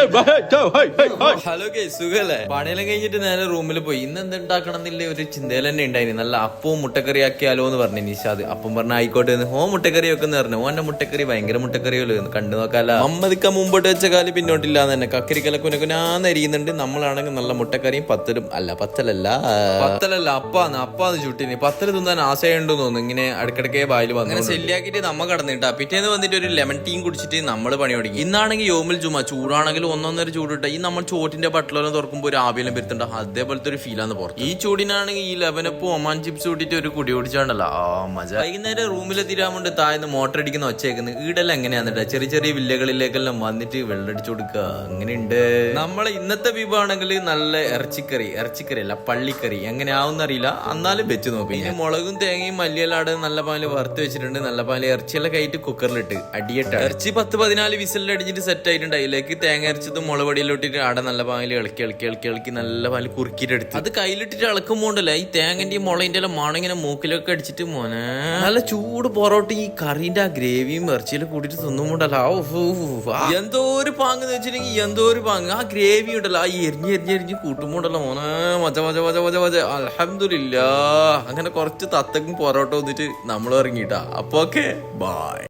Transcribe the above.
Hello സുഖല്ലേ? പണിയെല്ലാം കഴിഞ്ഞിട്ട് നേരെ റൂമിൽ പോയി. ഇന്ന് എന്തുണ്ടാക്കണം എന്നില്ല ഒരു ചിന്തയിൽ തന്നെ ഉണ്ടായിന്. നല്ല അപ്പവും മുട്ടക്കറി ആക്കിയാലോ എന്ന് പറഞ്ഞു നിഷാദ്. അപ്പം പറഞ്ഞ ആയിക്കോട്ടെ മുട്ടക്കറി വെക്കെന്ന് പറഞ്ഞു. ഓന്റെ മുട്ടക്കറി ഭയങ്കര മുട്ടക്കറിയല്ലോ കണ്ടു നോക്കാല. അമ്മതിക്ക മുമ്പോട്ട് വെച്ച കാലം പിന്നോട്ടില്ലാന്ന് തന്നെ. കക്കരിക്കല കുനകുനാന്നരിയുന്നുണ്ട്. നമ്മളാണെങ്കിൽ നല്ല മുട്ടക്കറിയും പത്തലല്ല അപ്പാന്ന് ചുട്ടിന്. പത്തല് തിന്നാൻ ആശയുണ്ടെന്ന് തോന്നുന്നു. ഇങ്ങനെ ഇടക്കിടക്കേ വായിൽ വന്നു. അങ്ങനെ സെല്ലിയാക്കിട്ട് നമ്മ കടന്നിട്ടാ. പിറ്റേന്ന് വന്നിട്ട് ഒരു ലെമൺ ടീം കുടിച്ചിട്ട് നമ്മൾ പണി തുടങ്ങി. ഇന്നാണെങ്കിൽ യോമിൽ ജുമ ചൂടാണെങ്കിൽ ഒന്നൊന്നര ചൂടിട്ട ഈ നമ്മൾ ചോറ്റിന്റെ ബട്ടലെല്ലാം തുറക്കുമ്പോൾ ഒരു ആവിയെല്ലാം വരുത്തുണ്ട്. അതേപോലത്തെ ഒരു ഫീലാണ് പുറത്ത്. ഈ ചൂടിനാണെങ്കിൽ ഈ ലെവനപ്പ് ഒമാൻ ചിപ്സ് കൂട്ടിട്ട് ഒരു കുടി കുടിച്ചാണ്ടല്ലോ മജ. വൈകുന്നേരം റൂമിലെത്തിരാമുണ്ട് താഴ്ന്ന് മോട്ടർ അടിക്കുന്ന ഒച്ചേക്കുന്നത്. ഈടെല്ലാം എങ്ങനെയാന്നിട്ടാ ചെറിയ ചെറിയ വില്ലകളിലേക്കെല്ലാം വന്നിട്ട് വെള്ളടിച്ചു കൊടുക്കുക. അങ്ങനെയുണ്ട് നമ്മളെ ഇന്നത്തെ വിഭവമാണെങ്കിൽ നല്ല ഇറച്ചിക്കറി അല്ല പള്ളിക്കറി എങ്ങനെയാവുന്ന അറിയില്ല. എന്നാലും വെച്ച് നോക്കി. പിന്നെ മുളകും തേങ്ങയും മല്ലിയെല്ലാട് നല്ല പാല് വറുത്ത് വെച്ചിട്ടുണ്ട്. നല്ല പാല് ഇറച്ചിയെല്ലാം കയറ്റി കുക്കറിലിട്ട് അടിയട്ട ഇറച്ചി 10-14 വിസിലിൽ അടിച്ചിട്ട് സെറ്റ് ആയിട്ടുണ്ട്. അതിലേക്ക് തേങ്ങ അരച്ചതും മുളപൊടിയിലോട്ടിട്ട് അവിടെ നല്ല പാല് ഇളക്കി നല്ല പാല് കുറുക്കിട്ടെടുത്ത് അത് കയ്യിലിട്ടിട്ട് ഇളക്കുമ്പോണ്ടല്ലേ ഈ തേങ്ങന്റെയും മുളകിന്റെ എല്ലാം മണം ഇങ്ങനെ മൂക്കിലൊക്കെ അടിച്ചിട്ട് മോനെ നല്ല ചൂട് പൊറോട്ട ഈ കറിന്റെ ആ ഗ്രേവിയും ഇറച്ചിയിലും കൂട്ടിട്ട് തിന്നുമ്പോണ്ടല്ലോ എന്തോ ഒരു പാങ്ങെന്ന് വെച്ചിട്ടുണ്ടെങ്കിൽ എന്തോ ഒരു പാങ്ങ്. ആ ഗ്രേവി ഉണ്ടല്ലോ ആ എരിഞ്ഞ് കൂട്ടുമ്പോണ്ടല്ലോ മോനെ മജ അൽഹംദുലില്ലാ. അങ്ങനെ കുറച്ച് തത്തക്കും പൊറോട്ട വന്നിട്ട് നമ്മൾ ഇറങ്ങിയിട്ടാ. അപ്പൊ ഓക്കെ ബൈ.